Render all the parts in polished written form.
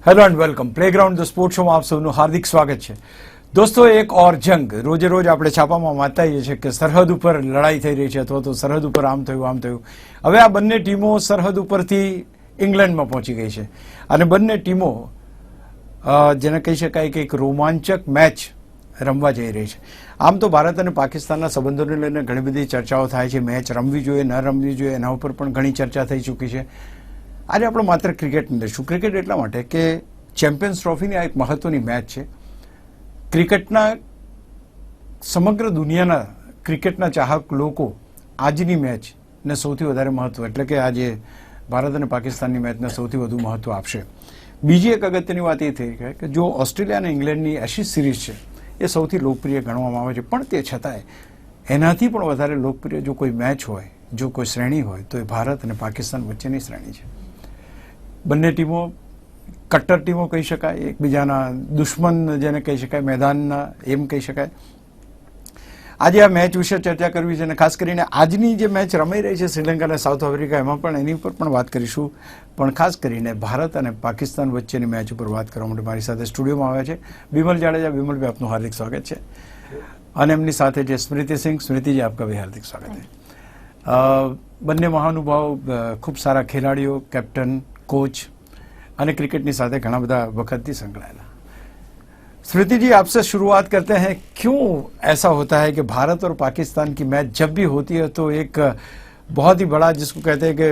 Hello and welcome playground the sports show में आप सबનું હાર્દિક સ્વાગત છે। દોસ્તો એક ઓર જંગ રોજે રોજ આપણે છાપામાં વાંચતા હોઈએ છીએ કે સરહદ ઉપર લડાઈ થઈ રહી છે અથવા તો સરહદ ઉપર આમ થયું। હવે આ બંને ટીમો સરહદ ઉપરથી ઇંગ્લેન્ડમાં પહોંચી ગઈ છે અને બંને ટીમો જેને કહી શકાય કે એક રોમાંચક મેચ રમવા જઈ રહી છે। આમ તો ભારત અને પાકિસ્તાનના સંબંધોને લઈને ઘણી બધી ચર્ચાઓ થાય છે। મેચ રમવી જોઈએ ન રમવી જોઈએ એના ઉપર પણ ઘણી ચર્ચા થઈ ચૂકી છે। આજે આપણે માત્ર ક્રિકેટને લઈશું। ક્રિકેટ એટલા માટે કે ચેમ્પિયન્સ ટ્રોફીની આ એક મહત્વની મેચ છે। ક્રિકેટના સમગ્ર દુનિયાના ક્રિકેટના ચાહક લોકો આજની મેચને સૌથી વધારે મહત્વ એટલે કે આજે ભારત અને પાકિસ્તાનની મેચને સૌથી વધુ મહત્વ આપશે। બીજી એક અગત્યની વાત એ થઈ કે જો ઓસ્ટ્રેલિયા અને ઇંગ્લેન્ડની એશિઝ સિરીઝ છે એ સૌથી લોકપ્રિય ગણવામાં આવે છે, પણ તે છતાંય એનાથી પણ વધારે લોકપ્રિય જો કોઈ મેચ હોય, જો કોઈ શ્રેણી હોય તો એ ભારત અને પાકિસ્તાન વચ્ચેની શ્રેણી છે। બંને ટીમો કટ્ટર ટીમો કહી શકાય, એકબીજાના દુશ્મન જેને કહી શકાય, મેદાનના એમ કહી શકાય। આજે આ મેચ વિશે ચર્ચા કરવી છે અને ખાસ કરીને આજની જે મેચ રમાઈ રહી છે શ્રીલંકા અને સાઉથ આફ્રિકા એમાં પણ એની ઉપર પણ વાત કરીશું। પણ ખાસ કરીને ભારત અને પાકિસ્તાન વચ્ચેની મેચ ઉપર વાત કરવા માટે મારી સાથે સ્ટુડિયોમાં આવ્યા છે બિમલ જાડેજા। બિમલભાઈ આપનું હાર્દિક સ્વાગત છે અને એમની સાથે છે સ્મૃતિ સિંહ। સ્મૃતિજી આપકા ભી હાર્દિક સ્વાગત है। બંને મહાનુભાવ ખૂબ સારા ખેલાડીઓ, કેપ્ટન, कोच અને ક્રિકેટની સાથે ઘણા બધા વખતથી સંકળાયેલા। स्मृति जी आपसे शुरुआत करते हैं, क्यों ऐसा होता है कि भारत और पाकिस्तान की मैच जब भी होती है तो एक बहुत ही बड़ा जिसको कहते हैं कि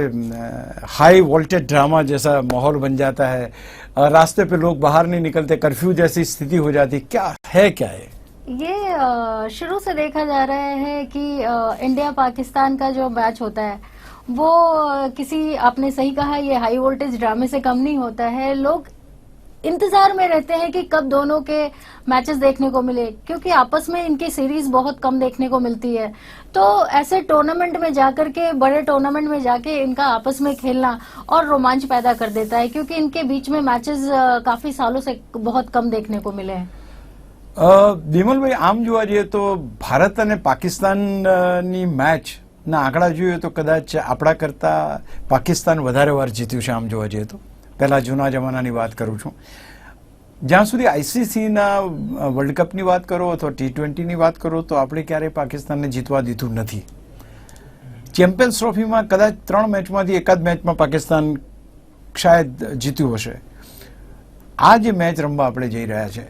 हाई वोल्टेज ड्रामा जैसा माहौल बन जाता है, रास्ते पे लोग बाहर नहीं निकलते, कर्फ्यू जैसी स्थिति हो जाती, क्या है क्या है ये शुरू से देखा जा रहा है कि इंडिया पाकिस्तान का जो मैच होता है वो किसी, आपने सही कहा, ये हाई वोल्टेज ड्रामे से कम नहीं होता है। लोग इंतजार में रहते हैं कि कब दोनों के मैचेस देखने को मिले, क्योंकि आपस में इनकी सीरीज बहुत कम देखने को मिलती है। तो ऐसे टूर्नामेंट में जाकर के, बड़े टूर्नामेंट में जाके इनका आपस में खेलना और रोमांच पैदा कर देता है, क्योंकि इनके बीच में मैचेस काफी सालों से बहुत कम देखने को मिले हैं। બિમલભાઈ, આમ જોવા જઈએ તો ભારત અને પાકિસ્તાનની મેચના આંકડા જોઈએ તો કદાચ આપણા કરતા પાકિસ્તાન વધારે વાર જીત્યું છે આમ જોવા જઈએ તો। પહેલા જૂના જમાનાની વાત કરું છું, જ્યાં સુધી આઈસીસીના વર્લ્ડ કપની વાત કરો અથવા T20ની વાત કરો તો આપણે ક્યારેય પાકિસ્તાનને જીતવા દીધું નથી। ચેમ્પિયન્સ ટ્રોફીમાં કદાચ 3 મેચમાંથી એકાદ મેચમાં પાકિસ્તાન શાયદ જીત્યું હશે। આ જે મેચ રમવા આપણે જઈ રહ્યા છે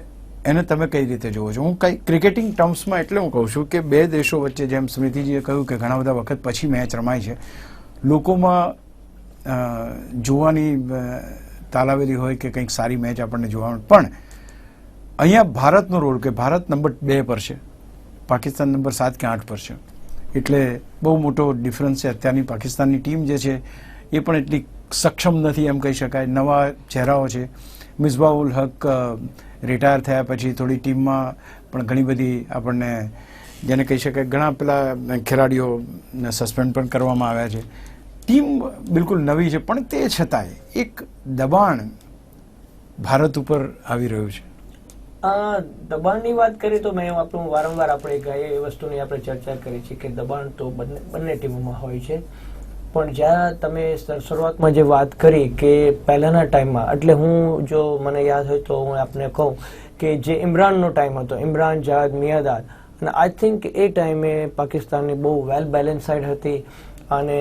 એને તમે કઈ રીતે જોવો છો? હું કઈ ક્રિકેટિંગ ટર્મ્સમાં એટલે હું કહું છું કે બે દેશો વચ્ચે, જેમ સ્મૃતિજીએ કહ્યું કે ઘણા બધા વખત પછી મેચ રમાય છે, લોકોમાં જોવાની તાલાવેલી હોય કે કંઈક સારી મેચ આપણને જોવાનું, પણ અહીંયા ભારતનો રોલ કે ભારત નંબર 2 પર છે, પાકિસ્તાન નંબર 7 કે 8 પર છે, એટલે બહુ મોટો ડિફરન્સ છે। અત્યારની પાકિસ્તાનની ટીમ જે છે એ પણ એટલી સક્ષમ નથી એમ કહી શકાય। નવા ચહેરાઓ છે, મિસબાઉલ હક રિટાયર થયા પછી થોડી ટીમમાં પણ ઘણી બધી આપણને જેને કહી શકાય ઘણા પેલા ખેલાડીઓને સસ્પેન્ડ પણ કરવામાં આવ્યા છે। ટીમ બિલકુલ નવી છે, પણ તે છતાંય એક દબાણ ભારત ઉપર આવી રહ્યું છે। દબાણની વાત કરીએ તો મેં આપણું વારંવાર આપણે એ વસ્તુની આપણે ચર્ચા કરી છે કે દબાણ તો બંને ટીમોમાં હોય છે, પણ જ્યાં તમે શરૂઆતમાં જે વાત કરી કે પહેલાના ટાઈમમાં, એટલે હું જો મને યાદ હોય તો હું આપને કહું કે જે ઇમરાનનો ટાઈમ હતો, ઇમરાન, જાદ, મિયાદાદ, અને આઈ થિંક એ ટાઈમે પાકિસ્તાનની બહુ વેલ બેલેન્સ સાઈડ હતી અને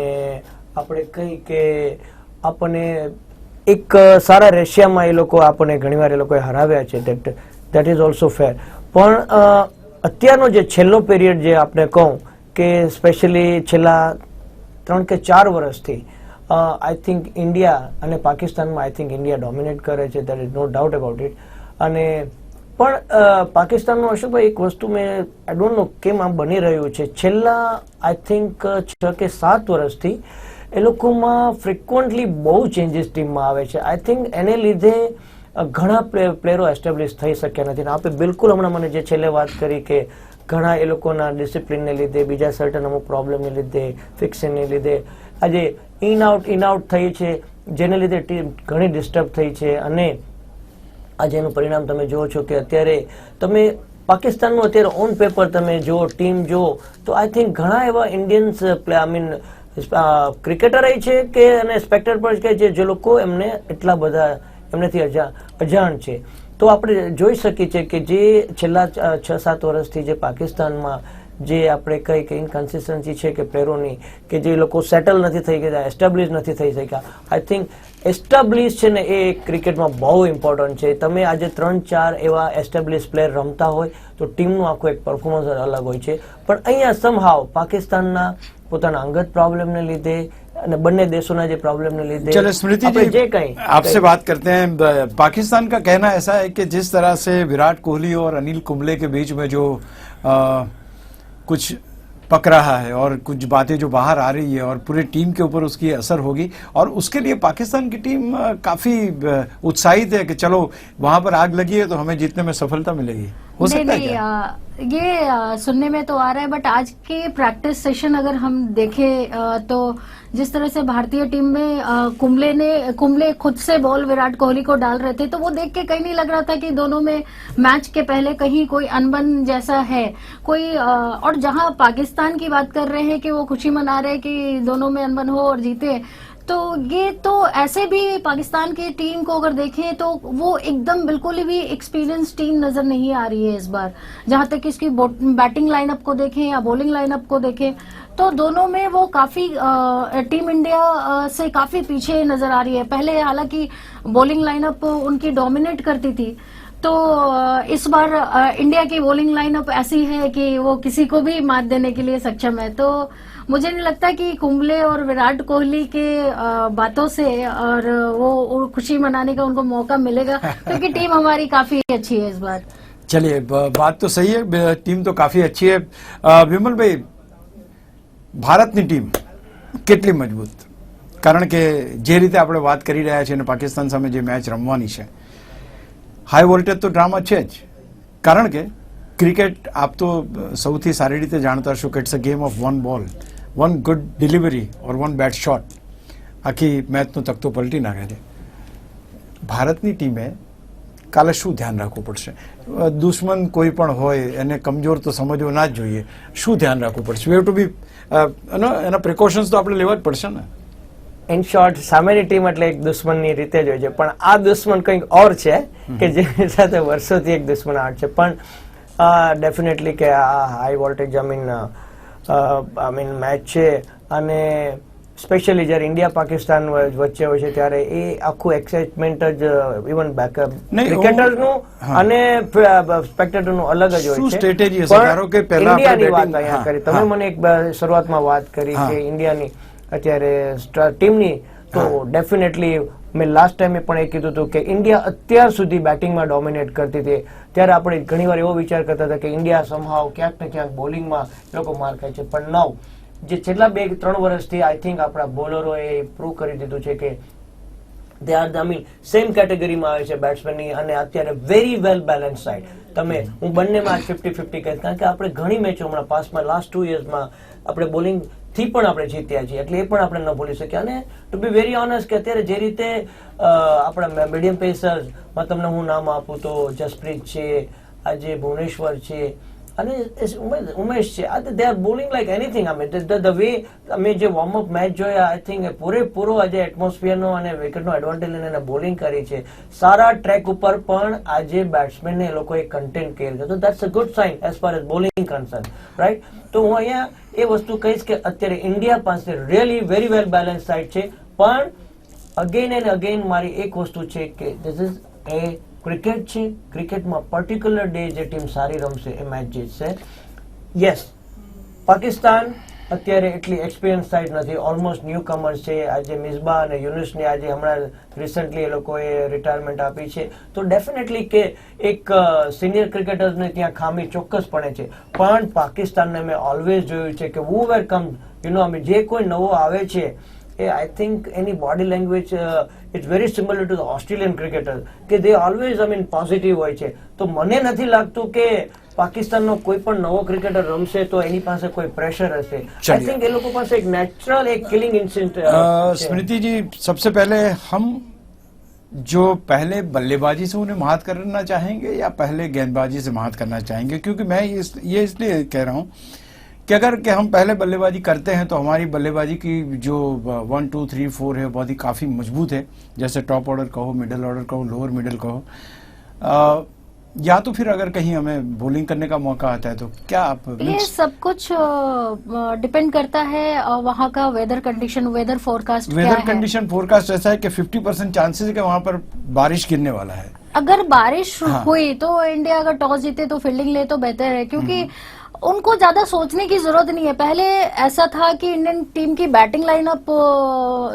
આપણે કહી કે આપણને એક સારા રેશિયામાં એ લોકો આપણને ઘણીવાર એ લોકોએ હરાવ્યા છે, દેટ ઇઝ ઓલ્સો ફેર। પણ અત્યારનો જે છેલ્લો પીરિયડ જે આપણે કહું કે સ્પેશિયલી છેલ્લા 3 કે 4 વર્ષથી આઈ થિંક ઇન્ડિયા અને પાકિસ્તાનમાં આઈ થિંક ઇન્ડિયા ડોમિનેટ કરે છે, there is no doubt about it. અને પણ પાકિસ્તાનનું અશોકભાઈ એક વસ્તુ મેં આઈ ડોન્ટ નો કેમ આમ બની રહ્યું છે, છેલ્લા આઈ થિંક 6 કે 7 વર્ષથી એ લોકોમાં ફ્રિકવન્ટલી બહુ ચેન્જીસ ટીમમાં આવે છે। આઈ થિંક એને લીધે ઘણા પ્લેયરો એસ્ટેબ્લિશ થઈ શક્યા નથી। આપણે બિલકુલ હમણાં મને જે છેલ્લે વાત કરી કે ઘણા એ લોકોના ડિસિપ્લિનને લીધે, બીજા સર્ટન અમુક પ્રોબ્લેમને લીધે, ફિક્સિંગને લીધે આજે ઇન આઉટ થઈ છે, જેને લીધે ટીમ ઘણી ડિસ્ટર્બ થઈ છે। અને આજે એનું પરિણામ તમે જુઓ છો કે અત્યારે તમે પાકિસ્તાનનું અત્યારે ઓન પેપર તમે જુઓ, ટીમ જુઓ તો આઈ થિંક ઘણા એવા ઇન્ડિયન્સ આઈ મીન ક્રિકેટર છે કે અને સ્પેક્ટર પર કે જે લોકો એમને એટલા બધા એમનાથી અજાણ છે. તો આપણે જોઈ શકીએ છીએ કે જે છેલ્લા 6-7 વર્ષથી જે પાકિસ્તાનમાં જે આપણે કઈ કે ઇનકન્સિસ્ટન્સી છે કે પ્લેયરોની, કે જે લોકો સેટલ નથી થઈ ગયા, એસ્ટાબ્લિશ નથી થઈ શક્યા. આઈ થિંક એસ્ટાબ્લિશ છે ને એ ક્રિકેટમાં બહુ ઇમ્પોર્ટન્ટ છે. તમે આજે 3-4 એવા એસ્ટાબ્લિશ પ્લેયર રમતા હોય તો ટીમનું આખું એક પરફોર્મન્સ અલગ હોય છે. પણ અહીંયા સમહાવ પાકિસ્તાનના પોતાના અંગત પ્રોબ્લેમને લીધે અને બંને देशों જે प्रॉब्लम ने લીધે चलो स्मृति जी, जे कहीं आपसे बात करते हैं. पाकिस्तान का कहना ऐसा है कि जिस तरह से विराट कोहली और अनिल कुंबले के बीच में जो कुछ पक रहा है और कुछ बातें जो बाहर आ रही है और पूरी टीम के ऊपर उसकी असर होगी, और उसके लिए पाकिस्तान की टीम काफी उत्साहित है कि चलो वहां पर आग लगी है तो हमें जीतने में सफलता मिलेगी. हो सकता है क्या? ये सुनने में तो आ रहा है, बट आज के प्रैक्टिस सेशन अगर हम देखें तो जिस तरह से भारतीय टीम में कुंबले खुद से बॉल विराट कोहली को डाल रहे थे, तो वो देख के कहीं नहीं लग रहा था कि दोनों में मैच के पहले कहीं कोई अनबन जैसा है कोई. और जहां पाकिस्तान की बात कर रहे हैं कि वो खुशी मना रहे हैं कि दोनों में अनबन हो और जीते, तो ये तो ऐसे भी पाकिस्तान की टीम को अगर देखें तो वो एकदम बिल्कुल भी एक्सपीरियंस टीम नजर नहीं आ रही है इस बार. जहां तक इसकी बैटिंग लाइनअप को देखें या बॉलिंग लाइनअप को देखें तो दोनों में वो काफी टीम इंडिया से काफी पीछे नजर आ रही है. पहले हालांकि बॉलिंग लाइनअप उनकी डोमिनेट करती थी, तो इस बार इंडिया की बॉलिंग लाइनअप ऐसी है कि वो किसी को भी मात देने के लिए सक्षम है. तो मुझे नहीं लगता कि कुंबले और विराट कोहली के बातों से और वो खुशी मनाने का उनको मौका मिलेगा, क्योंकि टीम हमारी काफी अच्छी है इस बार. चलिए, बात तो सही है, टीम तो काफी अच्छी है. विमल भाई, ભારતની ટીમ કેટલી મજબૂત? કારણ કે જે રીતે આપણે વાત કરી રહ્યા છીએ અને પાકિસ્તાન સામે જે મેચ રમવાની છે, હાઈ વોલ્ટેજ તો ડ્રામા છે જ. કારણ કે ક્રિકેટ આપ તો સૌથી સારી રીતે જાણતા હશો કે it's a game of one ball, one good delivery or one bad shot આખી મેચનો તખ્તો પલટી નાખે છે. ભારતની ટીમે કાલે શું ધ્યાન રાખવું પડશે? દુશ્મન કોઈ પણ હોય એને કમજોર તો સમજવો ના જ જોઈએ. શું ધ્યાન રાખવું પડશે? વી હેવ ટુ બી એના પ્રિકોશન્સ તો આપણે લેવા જ પડશે ને. ઇન શોર્ટ, સામેની ટીમ એટલે એક દુશ્મનની રીતે જ હોય છે, પણ આ દુશ્મન કંઈક ઓર છે કે જેની સાથે વર્ષોથી એક દુશ્મનાટ છે. પણ ડેફિનેટલી કે આ high voltage I mean match છે, અને સ્પેશિયલી જ્યારે ઇન્ડિયા પાકિસ્તાન વચ્ચે હોય છે ત્યારે એ આખું એક્સાઇટમેન્ટ જ ઇવન ક્રિકેટરનું અને સ્પેક્ટેટરનું અલગ જ હોય છે. સ્ટ્રેટેજી હશે? ધારો કે પહેલા ઇન્ડિયાની વાત અહીંયા કરી તમે, મને એક શરૂઆતમાં વાત કરી કે ઇન્ડિયાની અત્યારે ટીમની, તો ડેફિનેટલી મેં લાસ્ટ ટાઈમે પણ એ કીધું હતું કે ઇન્ડિયા અત્યાર સુધી બેટિંગમાં ડોમિનેટ કરતી હતી. ત્યારે આપણે ઘણીવાર એવો વિચાર કરતા હતા કે ઇન્ડિયા સમહાવ ક્યાંક ને ક્યાંક બોલિંગમાં લોકો માર ખાય છે, પણ નાઉ જે છેલ્લા 2-3 વર્ષથી આઈ થિંક આપણા બોલરોએ પ્રૂવ કરી દીધું છે કે they are I mean same કેટેગરીમાં આવે છે બેટ્સમેનની, અને અત્યારે વેરી વેલ બેલેન્સ સાઇડ. હું બંનેમાં 50-50 કહીશ, કારણ કે આપણે ઘણી મેચો હમણાં પાસમાં લાસ્ટ 2 યર્સમાં આપણે બોલિંગ થી પણ આપણે જીત્યા છીએ, એટલે એ પણ આપણે ન ભૂલી શકીએ. અને ટુ બી વેરી ઓનેસ્ટ કે અત્યારે જે રીતે આપણા મીડિયમ પેસર્સમાં તમને હું નામ આપું તો જસપ્રીત છે, આજે ભુવનેશ્વર છે અને ઉમેશ છે, they are bowling like anything. The way અમે જે વોર્મઅપ મેચ જોયા, આઈ થિંક પૂરેપૂરો આજે એટમોસ્ફિયરનો અને વિકેટનો એડવાન્ટેજ લઈને એને બોલિંગ કરી છે. સારા ટ્રેક ઉપર પણ આજે બેટ્સમેનને એ લોકોએ કન્ટેન્ટ કર્યું છે, તો that's a good sign as far as bowling concern, right. તો હું અહીંયા એ વસ્તુ કહીશ કે અત્યારે ઇન્ડિયા પાસે really very well balance side છે, પણ અગેન એન્ડ અગેન મારી એક વસ્તુ છે કે ધીસ ઇઝ એ ક્રિકેટ છે. ક્રિકેટમાં પર્ટિક્યુલર ડે જે ટીમ સારી રમશે એ મેચ જીતશે. યસ, પાકિસ્તાન અત્યારે એટલી એક્સપિરિયન્સ સાઇડ નથી, ઓલમોસ્ટ ન્યૂ કમર્સ છે. આજે મિસબા અને યુનુસને આજે હમણાં રિસન્ટલી એ લોકોએ રિટાયરમેન્ટ આપી છે, તો ડેફિનેટલી કે એક સિનિયર ક્રિકેટર્સને ત્યાં ખામી ચોક્કસપણે છે. પણ પાકિસ્તાનને મેં ઓલવેઝ જોયું છે કે હુ વેર કમ અમે જે કોઈ નવો આવે છે એ આઈ થિંક એની body language it's very similar to the Australian cricketer, કે they always I mean positive હોય છે. તો મને નથી લાગતું કે પાકિસ્તાનનો કોઈ પણ નવો ક્રિકેટર રમશે તો એની પાસે કોઈ પ્રેશર હશે. આઈ થિંક એ લોકો પાસે એક નેચરલ એક કિલિંગ ઇન્સ્ટિંક્ટ. स्मृति जी, सबसे पहले हम जो पहले बल्लेबाजी से उन्हें मात करना चाहेंगे या पहले गेंदबाजी से मात करना चाहेंगे? क्योंकि मैं ये इसलिए कह रहा हूं कि अगर कि हम पहले बल्लेबाजी करते हैं तो हमारी बल्लेबाजी की जो 1 2 3 4 है बहुत ही काफ़ी मजबूत है, जैसे टॉप ऑर्डर कहो, मिडिल ऑर्डर कहो, लोअर मिडिल कहो, या तो फिर अगर कहीं हमें बॉलिंग करने का मौका आता है तो क्या आप ये सब कुछ डिपेंड करता है वहाँ का वेदर कंडीशन, वेदर फोरकास्ट क्या वेदर है। कंडीशन फोरकास्ट ऐसा है कि 50% चांसेस है कि वहां पर बारिश गिरने वाला है। अगर बारिश हाँ। हुई तो इंडिया अगर टॉस जीते तो फील्डिंग ले तो बेहतर है, क्योंकि उनको ज्यादा सोचने की जरूरत नहीं है। पहले ऐसा था कि इंडियन टीम की बैटिंग लाइनअप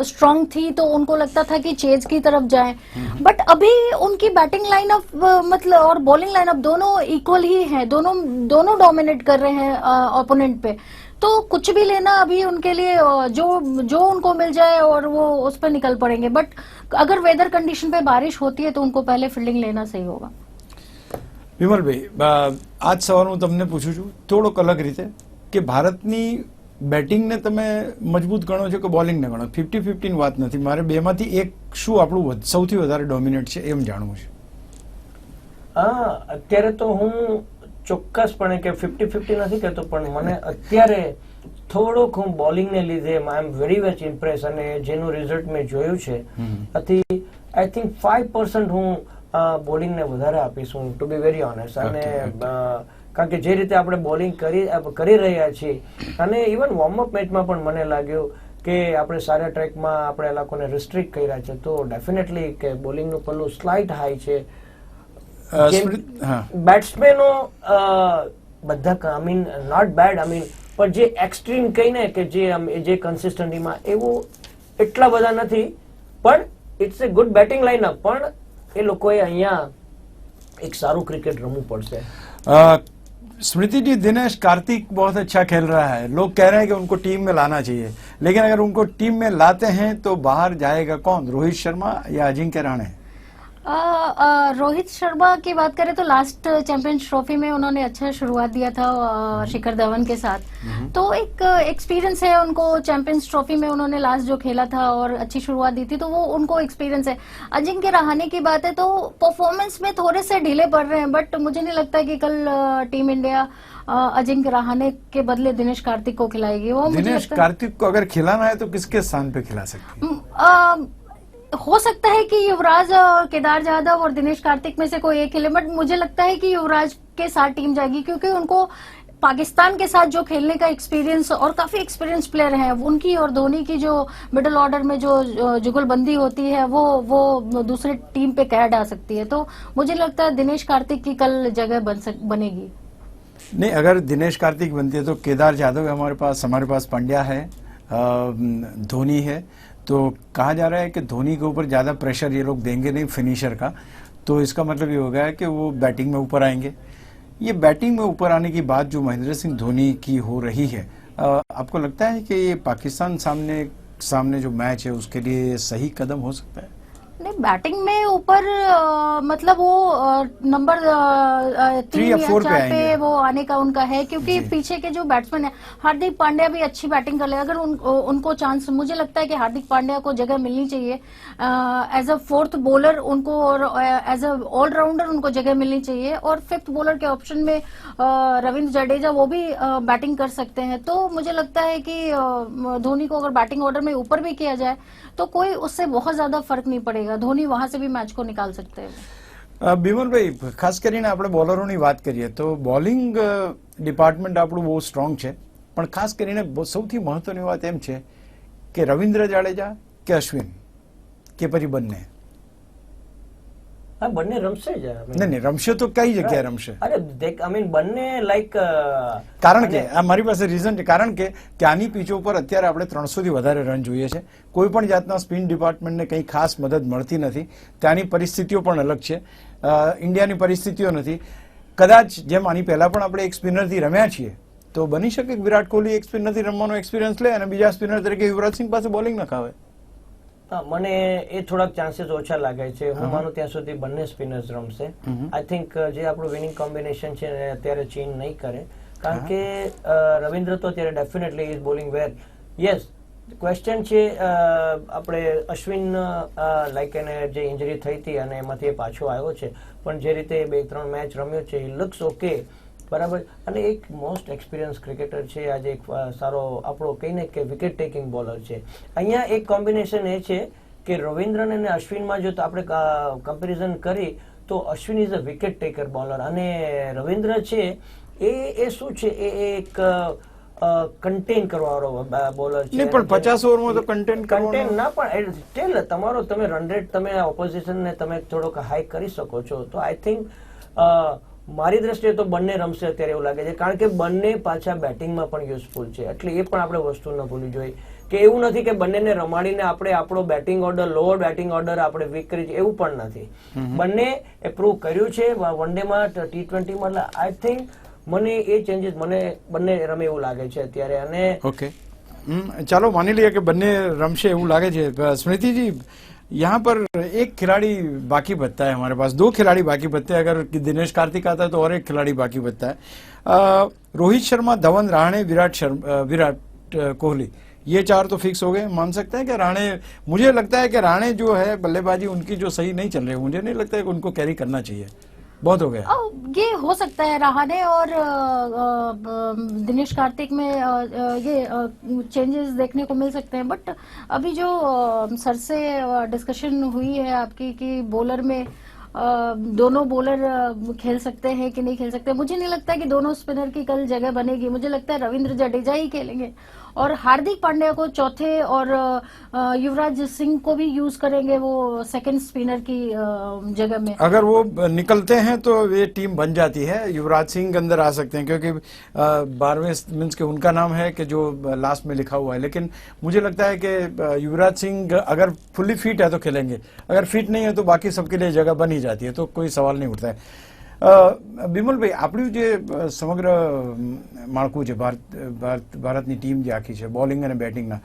स्ट्रांग थी तो उनको लगता था कि चेज की तरफ जाएं, बट अभी उनकी बैटिंग लाइनअप मतलब और बॉलिंग लाइनअप दोनों इक्वल ही है, दोनों डोमिनेट कर रहे हैं ओपोनेंट पे। तो कुछ भी लेना अभी उनके लिए जो उनको मिल जाए और वो उस पर निकल पड़ेंगे। बट अगर वेदर कंडीशन पे बारिश होती है तो उनको पहले फील्डिंग लेना सही होगा। વિમલભાઈ, આજ સવાલ હું તમને પૂછું છું થોડોક અલગ રીતે કે ભારતની બેટિંગને તમે મજબૂત ગણો છો કે બોલિંગને ગણો? 50-50 વાત નથી, મારે બેમાંથી એક શું આપણું સૌથી વધારે ડોમિનેટ છે એમ જાણવું છે. અત્યારે તો હું ચોક્કસપણે કે 50-50 નથી કહેતો, પણ મને અત્યારે થોડોક હું બોલિંગ ને લીધે આઈ એમ વેરી મચ ઇમ્પ્રેસ, અને જેનું રિઝલ્ટ મેં જોયું છે આથી આઈ થિંક 5% હું બોલિંગ ને વધારે આપીશ હું, ટુ બી વેરી ઓનેસ્ટ. અને કારણ કે જે રીતે આપણે બોલિંગ કરી રહ્યા છીએ, અને ઇવન વોર્મઅપ મેચમાં પણ મને લાગ્યું કે આપણે સારા ટ્રેકમાં આપણે આ લોકોને રિસ્ટ્રિક્ટ કર્યા છે, તો ડેફિનેટલી કે બોલિંગનું પલ્લું સ્લાઇટ હાઈ છે. બેટ્સમેનો બધા I mean not bad, I mean પણ જે એક્સ્ટ્રીમ કહીને કે જે કન્સિસ્ટન્સીમાં એવું એટલા બધા નથી, પણ it's a good batting lineup. પણ એ લોકોએ અહીંયા એક સારું ક્રિકેટ રમવું પડશે. स्मृति जी, दिनेश कार्तिक बहुत अच्छा खेल रहा है, लोग कह रहे हैं कि उनको टीम में लाना चाहिए, लेकिन अगर उनको टीम में लाते हैं तो बाहर जाएगा कौन? रोहित शर्मा या अजिंक्य रहाणे? रोहित शर्मा की बात करें तो लास्ट चैंपियंस ट्रॉफी में उन्होंने अच्छा शुरुआत दिया था शिखर धवन के साथ, तो एक एक्सपीरियंस है उनको। चैंपियंस ट्रॉफी में उन्होंने लास्ट जो खेला था और अच्छी शुरुआत दी थी, तो वो उनको एक्सपीरियंस है। अजिंक्य रहाणे की बात है तो परफॉर्मेंस में थोड़े से ढीले पड़ रहे हैं, बट मुझे नहीं लगता कि कल टीम इंडिया अजिंक्य रहाणे के बदले दिनेश कार्तिक को खिलाएगी। वो दिनेश कार्तिक को अगर खिलाना है तो किसके स्थान पे खिला सकती है? हो सकता है कि युवराज और केदार जाधव और दिनेश कार्तिक में से कोई एक खेले, बट मुझे लगता है कि युवराज के साथ टीम जाएगी, क्योंकि उनको पाकिस्तान के साथ जो खेलने का एक्सपीरियंस और काफी एक्सपीरियंस प्लेयर हैं उनकी, और धोनी की जो मिडिल ऑर्डर में जो जुगलबंदी होती है वो दूसरी टीम पे कह डाल सकती है। तो मुझे लगता है दिनेश कार्तिक की कल जगह बनेगी। नहीं, अगर दिनेश कार्तिक बनती है तो केदार जाधव है हमारे पास पांड्या है, धोनी है, तो कहा जा रहा है कि धोनी के ऊपर ज्यादा प्रेशर ये लोग देंगे नहीं फिनिशर का, तो इसका मतलब ये हो गया है कि वो बैटिंग में ऊपर आएंगे। ये बैटिंग में ऊपर आने की बात जो महेंद्र सिंह धोनी की हो रही है, आपको लगता है कि ये पाकिस्तान सामने जो मैच है उसके लिए सही कदम हो सकता है? नहीं, बैटिंग में ऊपर मतलब वो नंबर 3 या 4 पे वो आने का उनका है, क्योंकि पीछे के जो बैट्समैन है, हार्दिक पांड्या भी अच्छी बैटिंग कर ले, अगर उनको चांस, मुझे लगता है कि हार्दिक पांड्या को जगह मिलनी चाहिए एज अ 4th बॉलर उनको, और एज अ ऑलराउंडर उनको जगह मिलनी चाहिए। और 5th बॉलर के ऑप्शन में रविंद्र जडेजा वो भी बैटिंग कर सकते हैं। तो मुझे लगता है कि धोनी को अगर बैटिंग ऑर्डर में ऊपर भी किया जाए तो कोई उससे बहुत ज्यादा फर्क नहीं पड़ेगा, धोनी वहां से भी मैच को निकाल सकते हैं। બિમલભાઈ, ખાસ કરીને આપણે બોલરોની વાત કરીએ તો બોલિંગ ડિપાર્ટમેન્ટ આપણું બહુ સ્ટ્રોંગ છે, પણ ખાસ કરીને સૌથી મહત્વની વાત એમ છે કે રવિન્દ્ર જાડેજા કે અશ્વિન કે પછી બંને? હા, બંને રમશે જ. નહીં, રમશે તો કઈ જગ્યાએ રમશે? અરે દેખ, આઈ મીન બંને લાઈક, કારણ કે આ મારી પાસે રીઝન છે, કારણ કે ત્યાંની પીચો પર અત્યારે આપણે 300 થી વધારે રન જોઈએ છે, કોઈ પણ જાતના સ્પિન ડિપાર્ટમેન્ટને કંઈ ખાસ મદદ મળતી નથી, ત્યાંની પરિસ્થિતિઓ પણ અલગ છે, ઇન્ડિયાની પરિસ્થિતિઓ નથી. કદાચ જેમ આની પહેલા પણ આપણે એક સ્પિનરથી રમ્યા છીએ, તો બની શકે કે વિરાટ કોહલી એક સ્પિનરથી રમવાનો એક્સપિરિયન્સ લે અને બીજા સ્પિનર તરીકે યુવરાજ સિંહ પાસે બોલિંગ નખાવે. મને એ થોડાક ચાન્સીસ ઓછા લાગે છે. હું માનું ત્યાં સુધી બંને સ્પિનર્સ રમશે. આઈ થિંક જે આપણું વિનિંગ કોમ્બિનેશન છે અત્યારે ચેન્જ નહીં કરે, કારણ કે રવિન્દ્ર તો અત્યારે definitely is bowling where. Yes, question છે આપણે અશ્વિન, લાઈક એને જે ઇન્જરી થઈ હતી અને એમાંથી એ પાછો આવ્યો છે, પણ જે રીતે 2-3 મેચ રમ્યો છે, ઇટ લુક્સ ઓકે. બરાબર. અને એક મોસ્ટ એક્સપિરિયન્સ ક્રિકેટર છે, આજે એક સારો આપણો કહીને કે વિકેટ ટેકિંગ બોલર છે. અહીંયા એક કોમ્બિનેશન એ છે કે રવિન્દ્રન અને અશ્વિનમાં જો આપણે કમ્પેરિઝન કરી તો Ashwin is a wicket taker bowler અને રવિન્દ્ર છે એ શું છે, એ એક કન્ટેન કરવાવાળો બોલર છે. પણ 50 ઓવરમાં તો કન્ટેન ના, પણ સ્ટીલ તમારો તમે રન રેટ તમે ઓપોઝિશન ને તમે થોડોક હાઈ કરી શકો છો. તો આઈ થિંક મારી દ્રષ્ટિએ તો બંને રમશે અત્યારે એવું લાગે છે, કારણ કે બંને પાછા બેટિંગમાં પણ યુઝફુલ છે. એટલે એ પણ આપણે વસ્તુ ન ભૂલવી જોઈએ કે એવું નથી કે બંનેને રમાડીને આપણે આપણો batting order, lower batting order આપણે વીક કરી છે, એવું પણ નથી. બંને એ પ્રૂવ કર્યું છે વન ડેમાં, T20માં. આઈ થિંક મને એ ચેન્જીસ મને બંને રમે એવું લાગે છે અત્યારે. અને ओके, चलो मानी लिया कि बन्ने रमशे એવું लागे છે. स्मृति जी, यहाँ पर एक खिलाड़ी बाकी बचता है हमारे पास, 2 खिलाड़ी बाकी बचते हैं. अगर दिनेश कार्तिक आता है तो और एक खिलाड़ी बाकी बचता है. रोहित शर्मा, धवन, रहाणे, विराट कोहली, ये 4 तो फिक्स हो गए. मान सकते हैं कि रहाणे, मुझे लगता है कि रहाणे जो है बल्लेबाजी उनकी जो सही नहीं चल रही, मुझे नहीं लगता है कि उनको कैरी करना चाहिए. बहुत हो गया. ये हो सकता है रहाणे और दिनेश कार्तिक में ये चेंजेस देखने को मिल सकते हैं. बट अभी जो सर से डिस्कशन हुई है आपकी कि बॉलर में दोनों बॉलर खेल सकते हैं कि नहीं खेल सकते, मुझे नहीं लगता कि दोनों स्पिनर की कल जगह बनेगी. मुझे लगता है रविंद्र जडेजा ही खेलेंगे और हार्दिक पांड्या को चौथे और युवराज सिंह को भी यूज करेंगे वो सेकंड स्पिनर की जगह में. अगर वो निकलते हैं तो ये टीम बन जाती है. युवराज सिंह अंदर आ सकते हैं क्योंकि 12वें मीन्स के उनका नाम है कि जो लास्ट में लिखा हुआ है. लेकिन मुझे लगता है कि युवराज सिंह अगर फुल्ली फिट है तो खेलेंगे, अगर फिट नहीं है तो बाकी सबके लिए जगह बन ही जाती है, तो कोई सवाल नहीं उठता है. બિમલભાઈ, આપણું જે સમગ્ર માળખું છે ભારતની ટીમ જે આખી છે બોલિંગ અને બેટિંગના,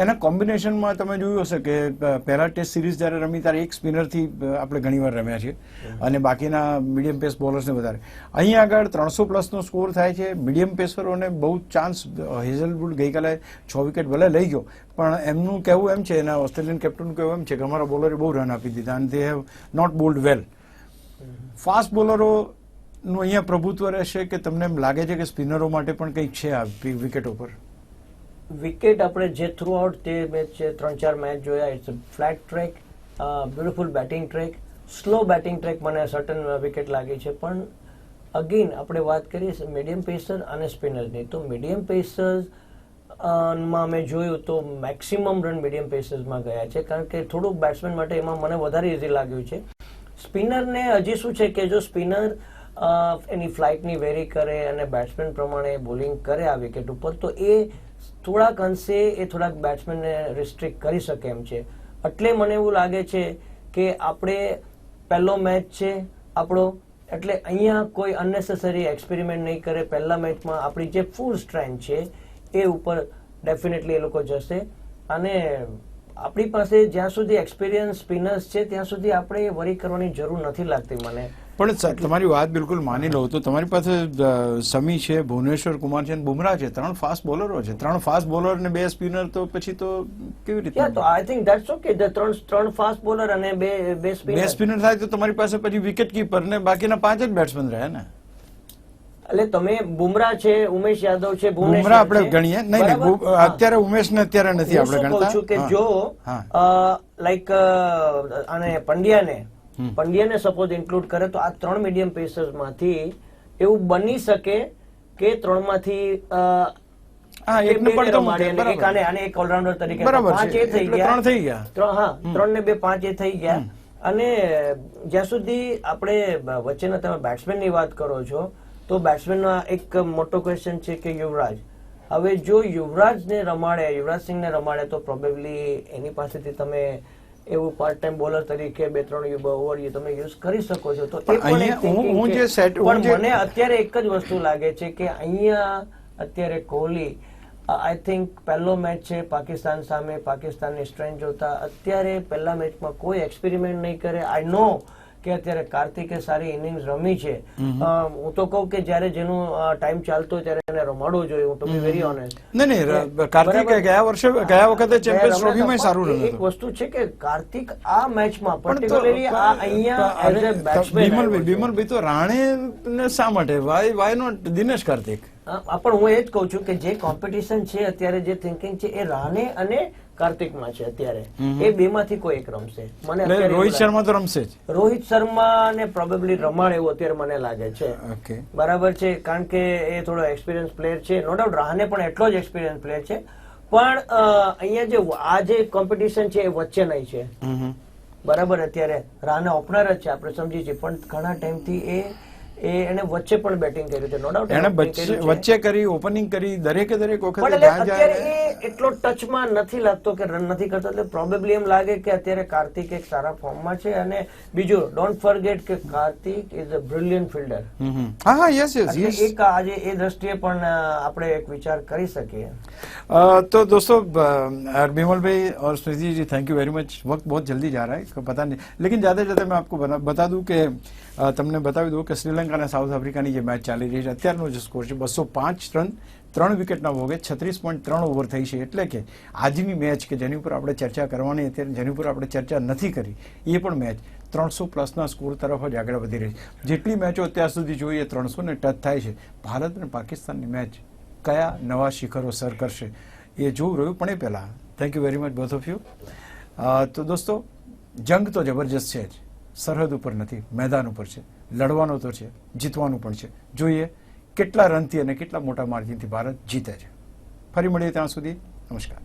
એના કોમ્બિનેશનમાં તમે જોયું હશે કે પહેલા ટેસ્ટ સિરીઝ જ્યારે રમી ત્યારે એક સ્પિનરથી આપણે ઘણીવાર રમ્યા છીએ અને બાકીના મીડિયમ પેસ બોલર્સને વધારે. અહીં આગળ 300+ સ્કોર થાય છે. મીડિયમ પેસરોને બહુ ચાન્સ, હેઝલવુડ ગઈકાલે 6 વિકેટ ભલે લઈ ગયો, પણ એમનું કહેવું એમ છે, એના ઓસ્ટ્રેલિયન કેપ્ટનનું કહેવું એમ છે કે અમારા બોલરે બહુ રન આપી દીધા અને they have not bowled well. Fast બોલરોનું અહીંયા પ્રભુત્વ રહેશે કે તમને એમ લાગે છે કે સ્પિનરો માટે પણ કંઈક છે આ વિકેટો પર? વિકેટ આપણે જે થ્રુ આઉટ તે મેચ છે, 3-4 મેચ જોયા, it's flat track, beautiful batting track, slow batting track. મને સર્ટન વિકેટ લાગી છે. પણ અગેન આપણે વાત કરીએ મીડિયમ પેસર અને સ્પિનરની, તો મીડિયમ પેસર્સ માં મેં જોયું તો મેક્સિમમ રન મીડિયમ પેસર્સમાં ગયા છે, કારણ કે થોડુંક બેટ્સમેન માટે એમાં મને વધારે ઇઝી લાગ્યું છે. સ્પિનરને હજી શું છે કે જો સ્પિનર એની ફ્લાઇટની વેરી કરે અને બેટ્સમેન પ્રમાણે બોલિંગ કરે આ વિકેટ ઉપર, તો એ થોડાક અંશે એ થોડાક બેટ્સમેનને રિસ્ટ્રિક્ટ કરી શકે એમ છે. એટલે મને એવું લાગે છે કે આપણે પહેલો મેચ છે આપણો, એટલે અહીંયા કોઈ અનનેસેસરી એક્સપેરિમેન્ટ નહીં કરે. પહેલા મેચમાં આપણી જે ફૂલ સ્ટ્રેન્થ છે એ ઉપર ડેફિનેટલી એ લોકો જશે. અને આપણી પાસે જ્યાં સુધી એક્સપિરિયન્સ સ્પિનર્સ છે ત્યાં સુધી આપણે વરી કરવાની જરૂર નથી લાગતી મને. પણ તમારી વાત બિલકુલ માની લઉં તો તમારી પાસે સમી છે, ભુવનેશ્વર કુમાર છે, બુમરાહ છે, 3 ફાસ્ટ બોલરો છે. 3 ફાસ્ટ બોલર ને 2 સ્પિનર, તો પછી તો કેવી રીતે? તો I think that's okay. 3 fast bowler અને 2 સ્પિનર થાય તો તમારી પાસે પછી વિકેટ કીપર ને બાકીના 5 જ બેટ્સમેન રહે ને. એટલે તમે બુમરાહ છે, ઉમેશ યાદવ છે, બુમરાહ આપણે ગણીએ નહીં, અત્યારે ઉમેશ ને અત્યારે નથી આપણે ગણતા. છું કે જો લાઈક અને પંડ્યાને સપોઝ ઇન્ક્લુડ કરે તો આ 3 મીડિયમ પેસર્સ માંથી એવું બની શકે કે 3 માંથી એક ઓલરાઉન્ડર તરીકે 5 એ થઈ ગયા. 3 ને 2 5 એ થઈ ગયા. અને જ્યાં સુધી આપણે વચ્ચેના તમે બેટ્સમેન ની વાત કરો છો તો બેટ્સમેનનો એક મોટો ક્વેશ્ચન છે કે યુવરાજ. હવે જો યુવરાજને રમાડે, યુવરાજ સિંહને રમાડે, તો પ્રોબેબલી એની પાસેથી તમે એવું પાર્ટ ટાઈમ બોલર તરીકે 2-3 ઓવર તમે યુઝ કરી શકો છો. તો એ પણ મને અત્યારે એક જ વસ્તુ લાગે છે કે અહીંયા અત્યારે કોહલી આઈ થિંક પહેલો મેચ છે પાકિસ્તાન સામે, પાકિસ્તાનની સ્ટ્રેન્થ જોતા અત્યારે પહેલા મેચમાં કોઈ એક્સપેરિમેન્ટ નહીં કરે. આઈ નો કે અત્યારે કાર્તિકે સારી ઇનિંગ્સ રમી છે. હું તો કહું કે જ્યારે જેનું ટાઈમ ચાલતો હોય ત્યારે એને રમાડવો જોઈએ. હું તો બી વેરી ઓનેસ્ટ. નહીં કાર્તિકે ગયા વખતે ચેમ્પિયન્સ ટ્રોફીમાં સારું રમ્યો એક વસ્તુ છે કે કાર્તિક આ મેચમાં પર્ટિક્યુલરલી આ અહીંયા એઝ અ બેટ્સમેન બિમલભાઈ તો રાણે શા માટે વાય નોટ દિનેશ કાર્તિક? પણ હું એ જ કહું છું કે જે કોમ્પિટિશન છે અત્યારે, જે થિંકિંગ છે એ રાણે અને કાર્તિકમાં છે અત્યારે. એ બે માંથી કોઈ એક રમશે. મને રોહિત શર્મા તો રમશે જ. રોહિત શર્મા ને પ્રોબેબલી રમાડે એવું અત્યારે મને લાગે છે. બરાબર છે, કારણ કે એ થોડો એક્સપિરિયન્સ પ્લેયર છે. નો ડાઉટ રાહને પણ એટલો જ એક્સપિરિયન્સ પ્લેયર છે. પણ અહીંયા જે આ જે કોમ્પિટિશન છે એ વચ્ચે નહીં છે. બરાબર, અત્યારે રાહને ઓપનર જ છે, આપણે સમજી છીએ, પણ ઘણા ટાઈમથી એને વચ્ચે પણ બેટિંગ કર્યું છે. નો ડાઉટ એને વચ્ચે કરી, ઓપનિંગ કરી, દરેકે દરેક વખતે અત્યારે એ એટલો ટચમાં નથી લાગતો કે રન નથી કરતો. એટલે પ્રોબેબલી એમ લાગે કે અત્યારે કાર્તિક એક સારા ફોર્મમાં છે. અને બીજું, ડોન્ટ ફોરગેટ કે Kartik is a brilliant fielder. હા, યસ એક આજે એ દ્રષ્ટિએ પણ આપણે એક વિચાર કરી શકીએ. तो दोस्तों बिमल भाई और स्मृति जी, थैंक यू वेरी मच. वक्त बहुत जल्दी जा रहा है, पता नहीं, लेकिन जाते जाते मैं आपको बता दूं કે તમને બતાવી દઉં કે શ્રીલંકા અને સાઉથ આફ્રિકાની જે મેચ ચાલી રહી છે, અત્યારનો જે સ્કોર છે 205 રન 3 વિકેટના ભોગે 36.3 ઓવર થઈ છે. એટલે કે આજની મેચ કે જેની ઉપર આપણે ચર્ચા કરવાની, અત્યારે જેની ઉપર આપણે ચર્ચા નથી કરી, એ પણ મેચ 300 પ્લસના સ્કોર તરફ જ આગળ વધી રહી છે. જેટલી મેચો અત્યાર સુધી જોઈએ 300 ને ટચ થાય છે. ભારત અને પાકિસ્તાનની મેચ કયા નવા શિખરો સર કરશે એ જોવું રહ્યું. પણ એ પહેલા thank you very much both of you. તો દોસ્તો, જંગ તો જબરજસ્ત છે જ, સરહદ ઉપર નથી, મેદાન ઉપર છે. લડવાનો તો છે, જીતવાનું પણ છે. જોઈએ કેટલા રનથી અને કેટલા મોટા માર્જિનથી ભારત જીતે છે. ફરી મળીએ, ત્યાં સુધી નમસ્કાર.